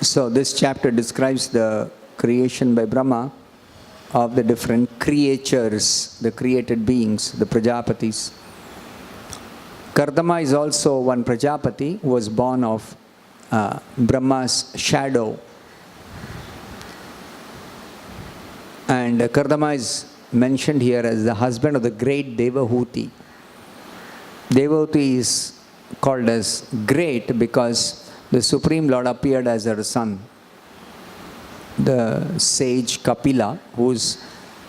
So this chapter describes the creation by Brahma of the different creatures, the created beings, the Prajapatis. Kardama is also one Prajapati who was born of Brahma's shadow. And Kardama is mentioned here as the husband of the great Devahuti. Devahuti is called as great because the Supreme Lord appeared as her son. The sage Kapila, who is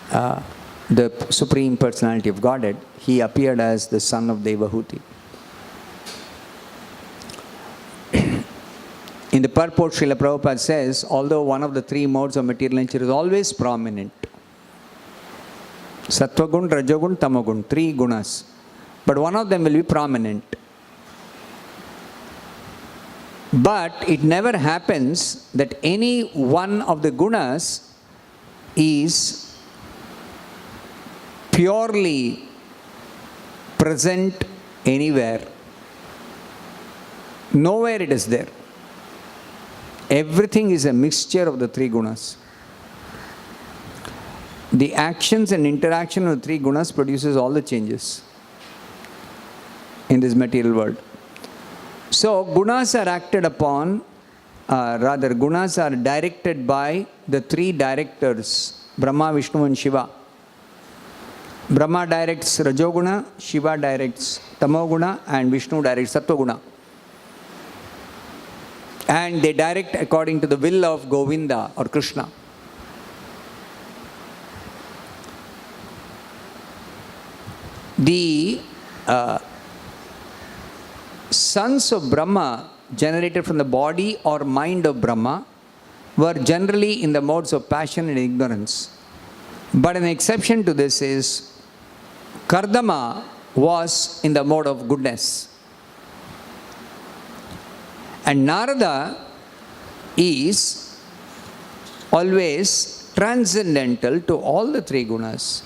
the Supreme Personality of Godhead, he appeared as the son of Devahuti. In the purport, Srila Prabhupada says, although one of the three modes of material nature is always prominent, Sattvagun, Rajagun, Tamagun, three gunas, but one of them will be prominent. But it never happens that any one of the gunas is purely present anywhere. Nowhere it is there. Everything is a mixture of the three gunas. The actions and interaction of the three gunas produces all the changes in this material world. So gunas are acted upon, gunas are directed by the three directors, Brahma, Vishnu and Shiva. Brahma directs Rajoguna, Shiva directs Tamoguna, and Vishnu directs Sattva-guna. And they direct according to the will of Govinda or Krishna. The sons of Brahma generated from the body or mind of Brahma were generally in the modes of passion and ignorance. But an exception to this is Kardama was in the mode of goodness. And Narada is always transcendental to all the three gunas.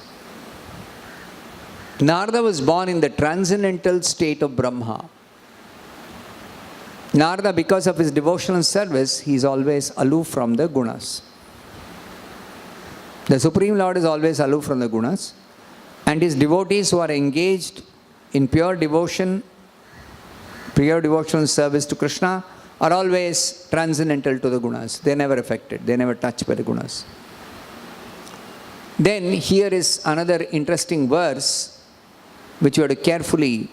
Narada was born in the transcendental state of Brahma. Narada, because of his devotional service, he is always aloof from the gunas. The Supreme Lord is always aloof from the gunas, and his devotees who are engaged in pure devotional service to Krishna are always transcendental to the gunas. They are never affected, they are never touched by the gunas. Then here is another interesting verse which you have to carefully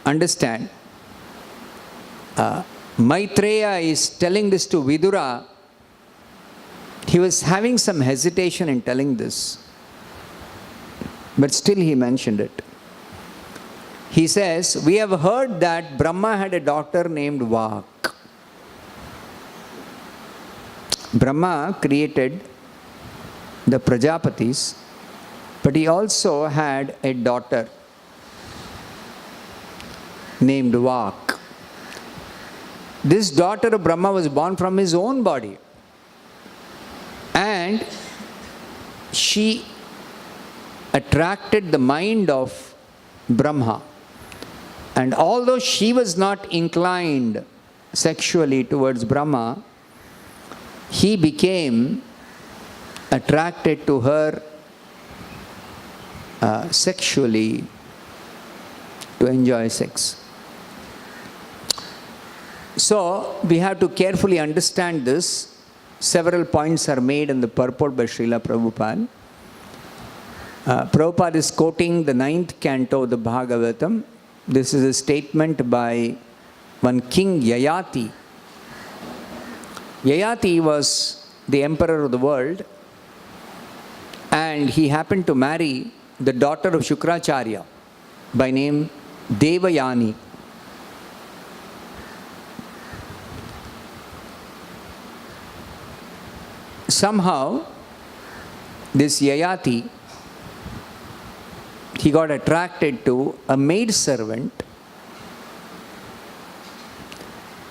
understand. Maitreya is telling this to Vidura. He was having some hesitation in telling this, but still he mentioned it. He says, we have heard that Brahma had a daughter named Vak. Brahma created the Prajapatis, but he also had a daughter named Vak. This daughter of Brahma was born from his own body, and she attracted the mind of Brahma. And although she was not inclined sexually towards Brahma, he became attracted to her sexually to enjoy sex. So we have to carefully understand this. Several points are made in the purport by Srila Prabhupada. Prabhupada is quoting the 9th canto of the Bhagavatam. This is a statement by one king Yayati. Yayati was the emperor of the world, and he happened to marry the daughter of Shukracharya by name Devayani. Somehow, this Yayati, he got attracted to a maid servant,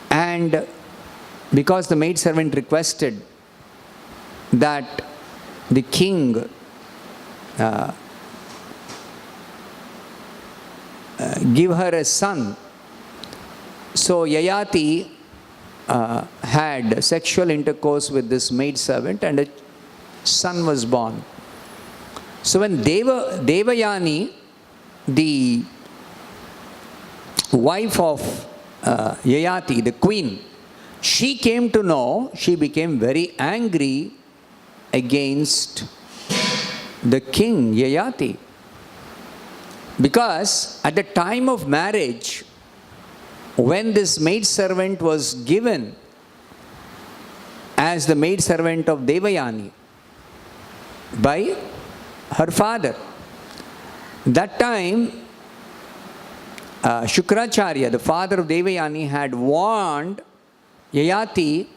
and because the maid servant requested that the king give her a son, so Yayati had sexual intercourse with this maidservant and a son was born. So when Devayani, the wife of Yayati, the queen, she came to know, she became very angry against the king Yayati. Because at the time of marriage, when this maidservant was given as the maidservant of Devayani by her father, that time Shukracharya, the father of Devayani, had warned Yayati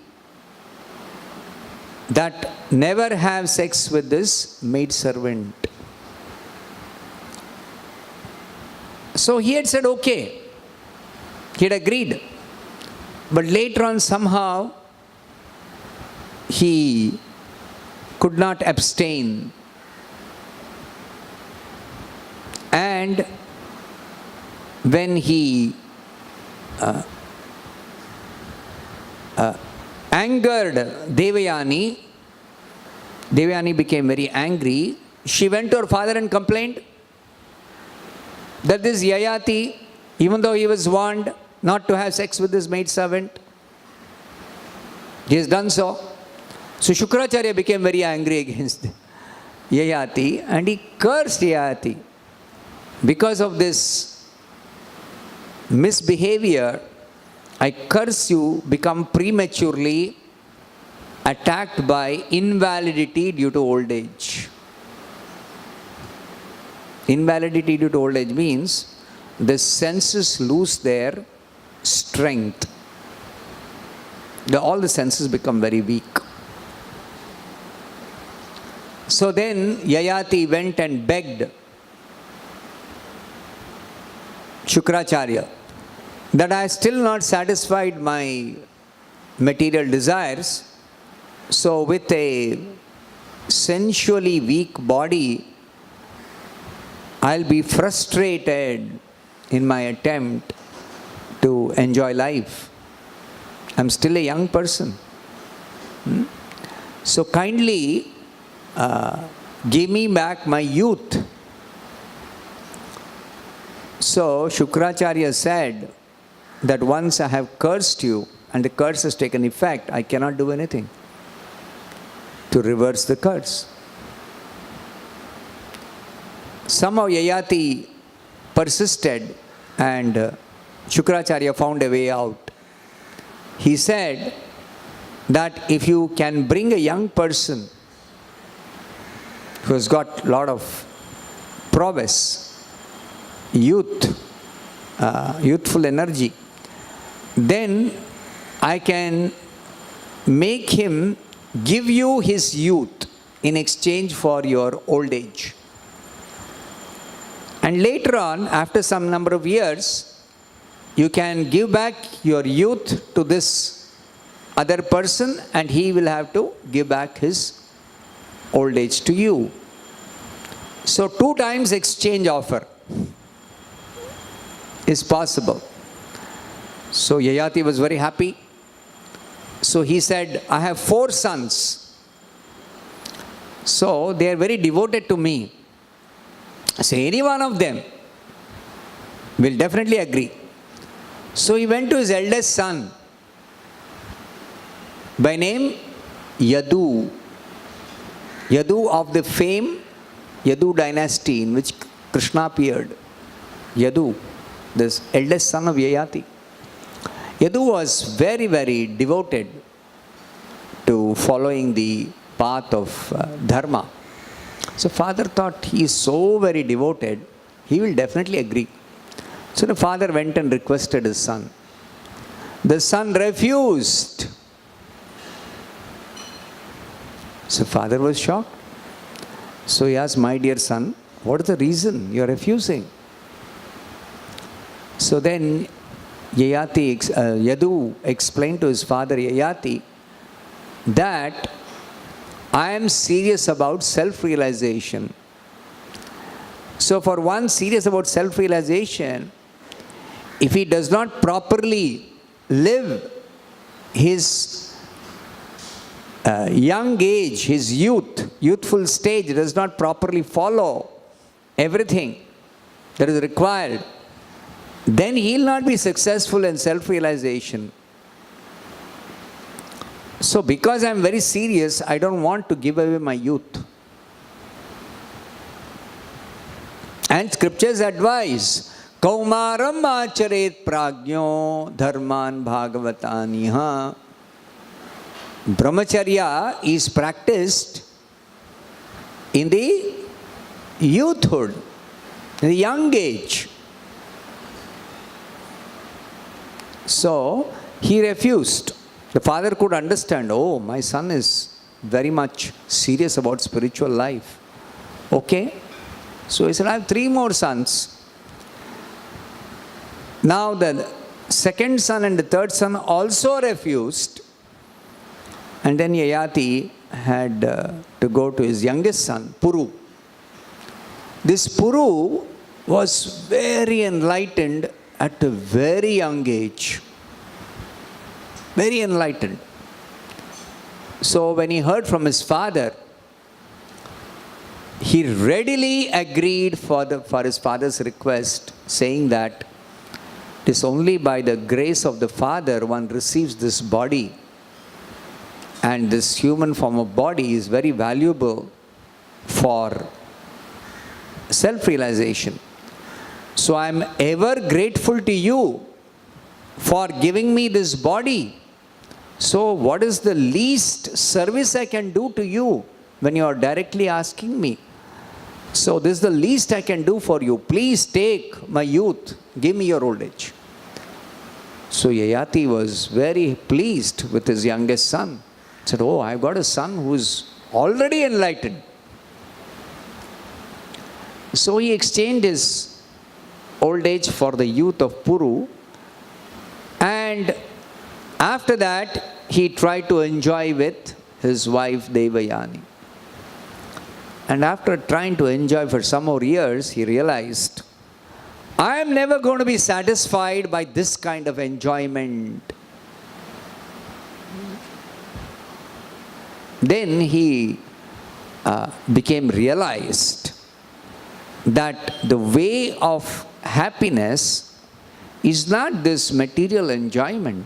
that never have sex with this maidservant. So he had said okay. He had agreed. But later on somehow he could not abstain. And when he angered Devayani, Devayani became very angry. She went to her father and complained that this Yayati, even though he was warned not to have sex with this maidservant, he has done so. So Shukracharya became very angry against Yayati and he cursed Yayati. Because of this misbehavior, I curse you, become prematurely attacked by invalidity due to old age. Invalidity due to old age means the senses lose their strength. All the senses become very weak. So then Yayati went and begged Shukracharya that I still not satisfied my material desires. So with a sensually weak body, I'll be frustrated in my attempt to enjoy life. I'm still a young person. So kindly give me back my youth. So Shukracharya said that once I have cursed you and the curse has taken effect, I cannot do anything to reverse the curse. Somehow Yayati persisted and Shukracharya found a way out. He said that if you can bring a young person who has got a lot of prowess, youthful energy, then I can make him give you his youth in exchange for your old age. And later on, after some number of years, you can give back your youth to this other person and he will have to give back his old age to you. So 2 times exchange offer is possible. So Yayati was very happy. So he said, I have 4 sons. So they are very devoted to me. So any one of them will definitely agree. So he went to his eldest son by name Yadu. Yadu of the fame Yadu dynasty in which Krishna appeared. Yadu, this eldest son of Yayati. Yadu was very, very devoted to following the path of dharma. So father thought he is so very devoted, he will definitely agree. So the father went and requested his son. The son refused. So father was shocked. So he asked, my dear son, what is the reason you are refusing? So then Yadu explained to his father Yayati that I am serious about self-realization. So for one serious about self-realization, if he does not properly live his young age, his youthful stage does not properly follow everything that is required, then he will not be successful in self-realization. So because I am very serious, I don't want to give away my youth. And scriptures advise, Kaumaram acharet pragyo dharman bhagavataniha. Brahmacharya is practiced in the youthhood, in the young age. So he refused. The father could understand, oh, my son is very much serious about spiritual life. Okay. So he said, I have 3 more sons. Now the second son and the third son also refused. And then Yayati had to go to his youngest son, Puru. This Puru was very enlightened at a very young age. Very enlightened. So when he heard from his father, he readily agreed for his father's request, saying that it is only by the grace of the Father one receives this body. And this human form of body is very valuable for self-realization. So I am ever grateful to you for giving me this body. So what is the least service I can do to you when you are directly asking me? So this is the least I can do for you. Please take my youth. Give me your old age. So Yayati was very pleased with his youngest son. He said, oh, I've got a son who is already enlightened. So he exchanged his old age for the youth of Puru. And after that, he tried to enjoy with his wife Devayani. And after trying to enjoy for some more years, he realized, I am never going to be satisfied by this kind of enjoyment. Then he became realized that the way of happiness is not this material enjoyment,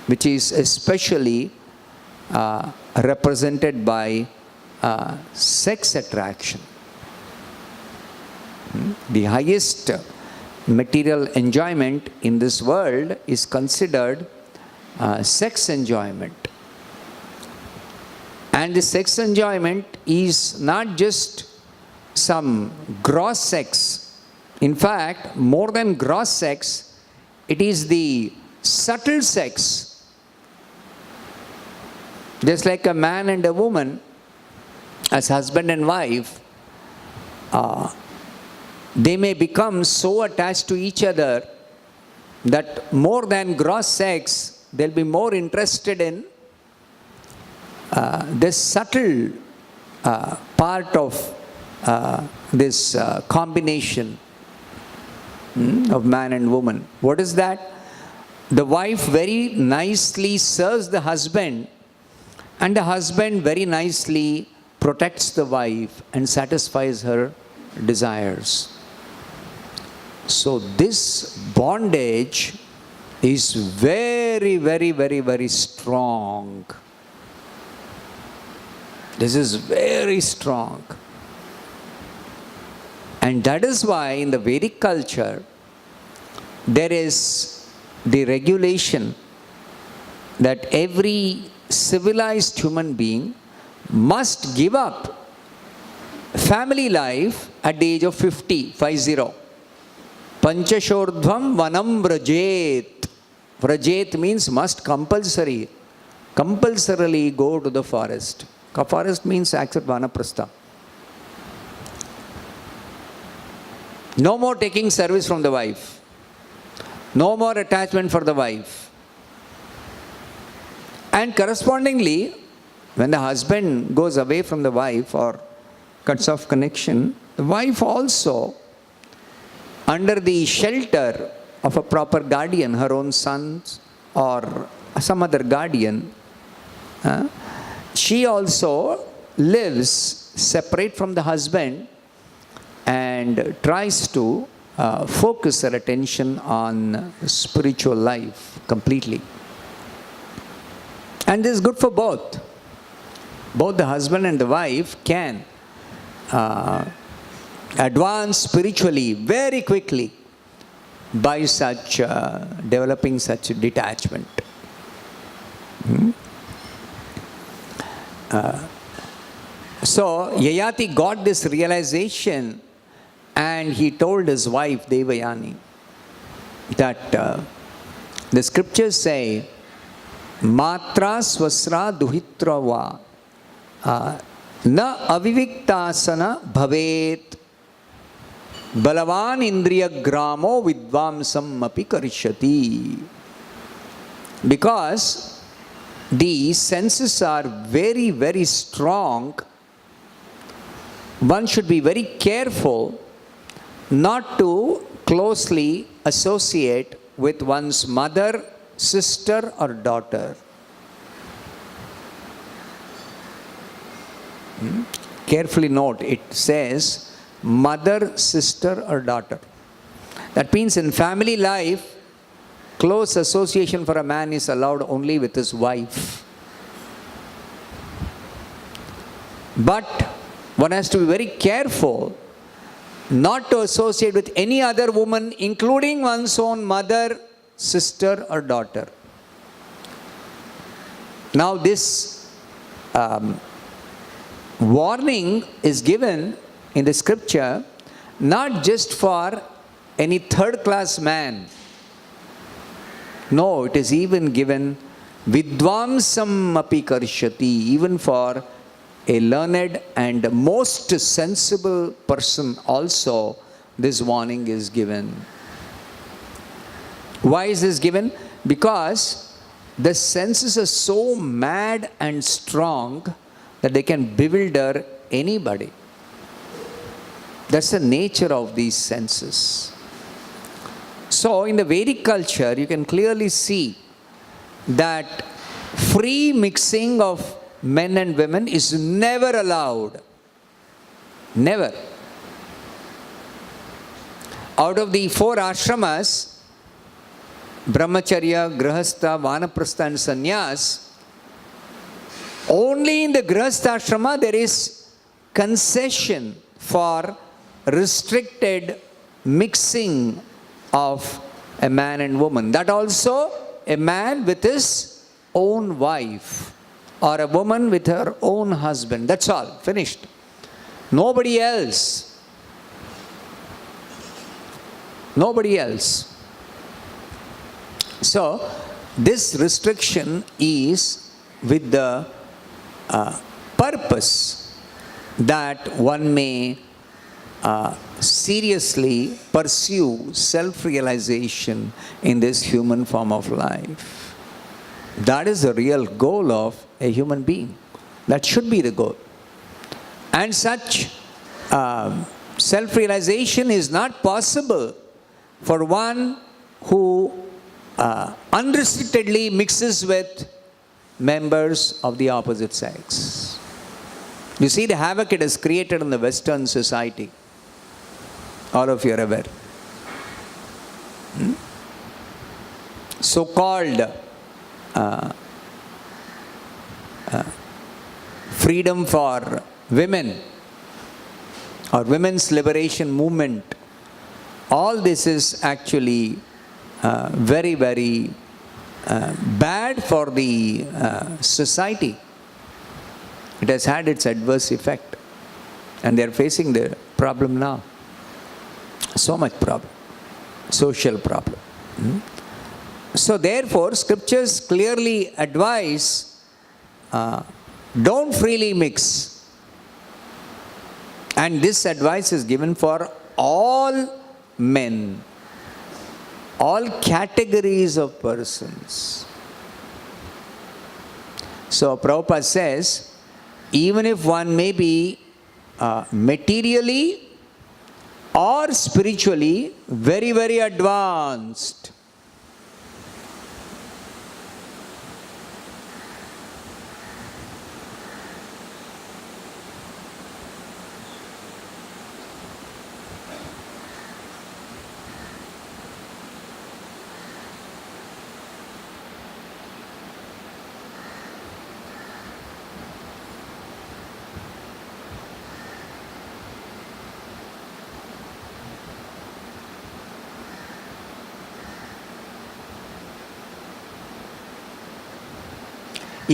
which is especially represented by sex attraction. The highest material enjoyment in this world is considered sex enjoyment. And the sex enjoyment is not just some gross sex. In fact, more than gross sex, it is the subtle sex. Just like a man and a woman, as husband and wife, they may become so attached to each other that more than gross sex, they'll be more interested in this subtle part of this combination of man and woman. What is that? The wife very nicely serves the husband, and the husband very nicely protects the wife and satisfies her desires. So this bondage is very, very, very, very strong. This is very strong. And that is why in the Vedic culture, there is the regulation that every civilized human being must give up family life at the age of 50. Panchashordhvam vanam vrajet. Vrajet means must compulsorily go to the forest. Forest means accept vanaprastha. No more taking service from the wife. No more attachment for the wife. And correspondingly, when the husband goes away from the wife or cuts off connection, the wife also, under the shelter of a proper guardian, her own sons or some other guardian, she also lives separate from the husband and tries to focus her attention on spiritual life completely. And this is good for both. Both the husband and the wife can advance spiritually very quickly by such developing such detachment. So Yayati got this realization, and he told his wife Devayani that the scriptures say, Matra swasra duhitra va na aviviktasana bhavet balavan indriya gramo vidvamsam api karishyati. Because the senses are very, very strong, one should be very careful not to closely associate with one's mother, sister or daughter. Carefully note, it says mother, sister or daughter. That means in family life, close association for a man is allowed only with his wife. But one has to be very careful not to associate with any other woman, including one's own mother, sister or daughter. Now this warning is given in the scripture not just for any third class man. No, it is even given vidvamsam api karishyati, even for a learned and most sensible person also this warning is given. Why is this given? Because the senses are so mad and strong that they can bewilder anybody. That's the nature of these senses. So in the Vedic culture, you can clearly see that free mixing of men and women is never allowed. Never. Out of the 4 ashramas, Brahmacharya, Grahastha, Vanaprastha and Sannyas, only in the Grahastha ashrama there is concession for restricted mixing of a man and woman. That also a man with his own wife or a woman with her own husband. That's all. Finished. Nobody else. Nobody else. So this restriction is with the purpose that one may seriously pursue self-realization in this human form of life. That is the real goal of a human being. That should be the goal. And such self-realization is not possible for one who unrestrictedly mixes with members of the opposite sex. You see the havoc it has created in the Western society. All of you are aware. So-called freedom for women or women's liberation movement, all this is actually very, very bad for the society. It has had its adverse effect, and they are facing the problem now. So much problem, social problem. So therefore, scriptures clearly advise, don't freely mix. And this advice is given for all men, all categories of persons. So Prabhupada says, even if one may be materially or spiritually very, very advanced,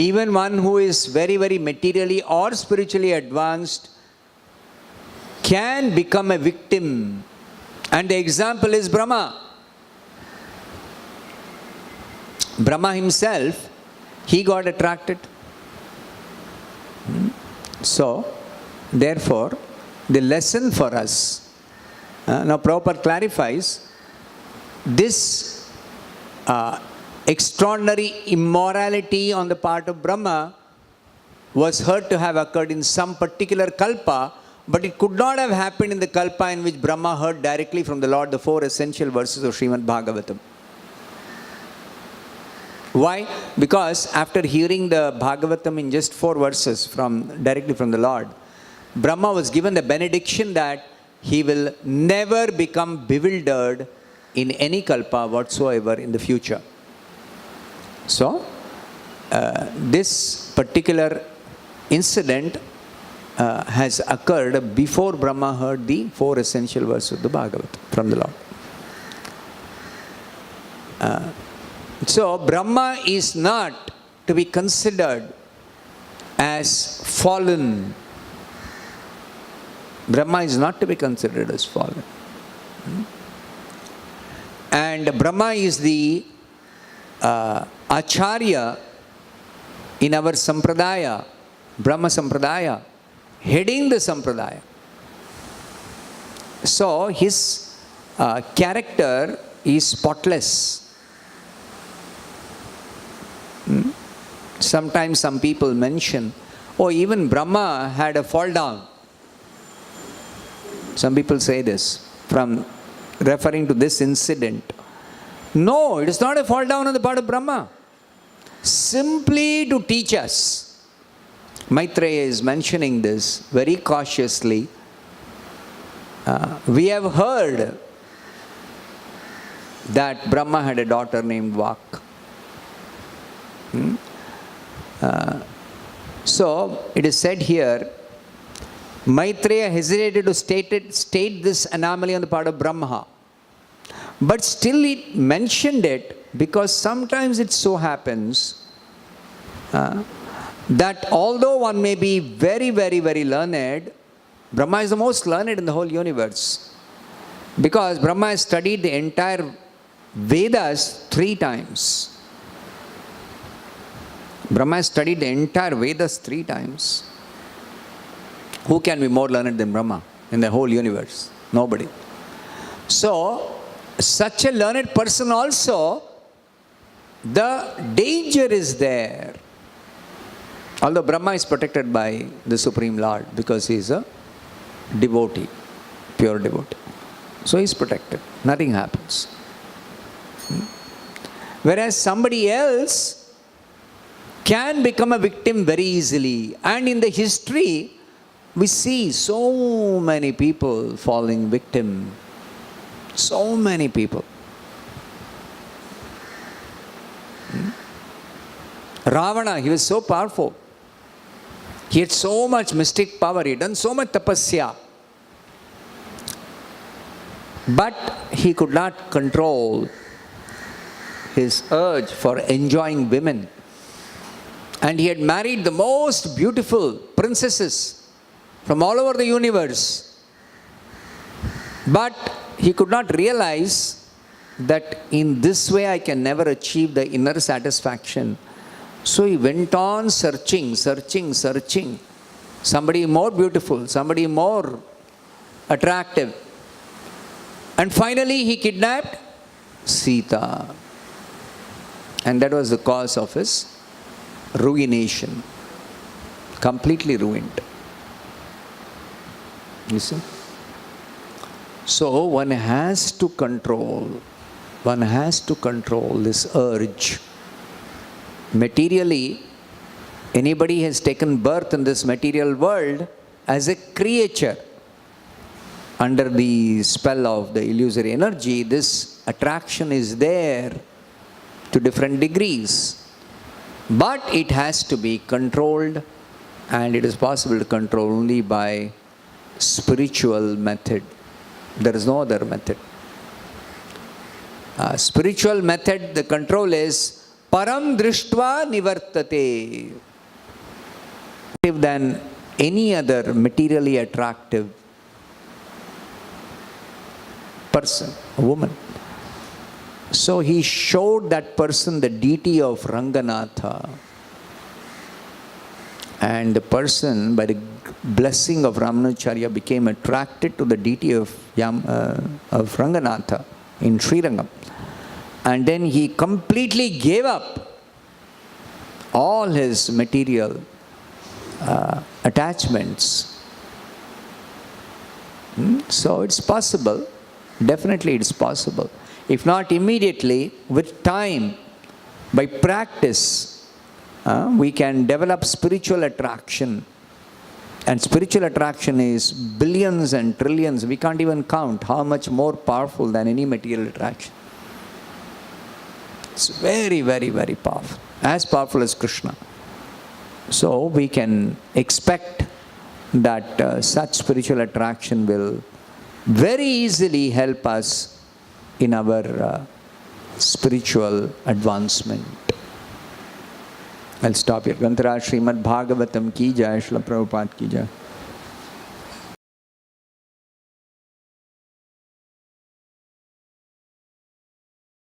Even one who is very, very materially or spiritually advanced can become a victim. And the example is Brahma. Brahma himself, he got attracted. So, therefore, the lesson for us, now Prabhupada clarifies, this extraordinary immorality on the part of Brahma was heard to have occurred in some particular kalpa, but it could not have happened in the kalpa in which Brahma heard directly from the Lord the 4 essential verses of Srimad Bhagavatam. Why? Because after hearing the Bhagavatam in just 4 verses directly from the Lord, Brahma was given the benediction that he will never become bewildered in any kalpa whatsoever in the future. So, this particular incident has occurred before Brahma heard the 4 essential verses of the Bhagavatam from the Lord. So, Brahma is not to be considered as fallen. Brahma is not to be considered as fallen. And Brahma is the Acharya in our Sampradaya, Brahma Sampradaya, heading the Sampradaya. So, his character is spotless. Sometimes some people mention, oh, even Brahma had a fall down. Some people say this from referring to this incident. No, it is not a fall down on the part of Brahma. Simply to teach us. Maitreya is mentioning this very cautiously. We have heard that Brahma had a daughter named Vak. So, it is said here, Maitreya hesitated to state this anomaly on the part of Brahma. But still he mentioned it because sometimes it so happens that although one may be very, very, very learned, Brahma is the most learned in the whole universe. Because Brahma has studied the entire Vedas 3 times. Brahma has studied the entire Vedas 3 times. Who can be more learned than Brahma in the whole universe? Nobody. So, such a learned person also, the danger is there. Although Brahma is protected by the Supreme Lord because he is a devotee, pure devotee. So he is protected. Nothing happens. Whereas somebody else can become a victim very easily. And in the history, we see so many people falling victim. So many people. Ravana, he was so powerful. He had so much mystic power. He had done so much tapasya. But he could not control his urge for enjoying women. And he had married the most beautiful princesses from all over the universe. But he could not realize that in this way I can never achieve the inner satisfaction. So he went on searching. Somebody more beautiful, somebody more attractive. And finally he kidnapped Sita. And that was the cause of his ruination. Completely ruined. You see? So one has to control this urge. Materially, anybody has taken birth in this material world as a creature. Under the spell of the illusory energy, this attraction is there to different degrees. But it has to be controlled, and it is possible to control only by spiritual method. There is no other method. Spiritual method, the control is param drishtva nivartate, than any other materially attractive person, a woman. So he showed that person the deity of Ranganatha. And the person, by the blessing of Ramanujacharya, became attracted to the deity of Ranganatha in Srirangam. And then he completely gave up all his material attachments. So it's possible. Definitely it's possible. If not immediately, with time, by practice, we can develop spiritual attraction. And spiritual attraction is billions and trillions. We can't even count how much more powerful than any material attraction. It's very, very, very powerful. As powerful as Krishna. So we can expect that such spiritual attraction will very easily help us in our spiritual advancement. I'll stop here. Grantaraj Srimad Bhagavatam ki jai, Srila Prabhupada ki jai.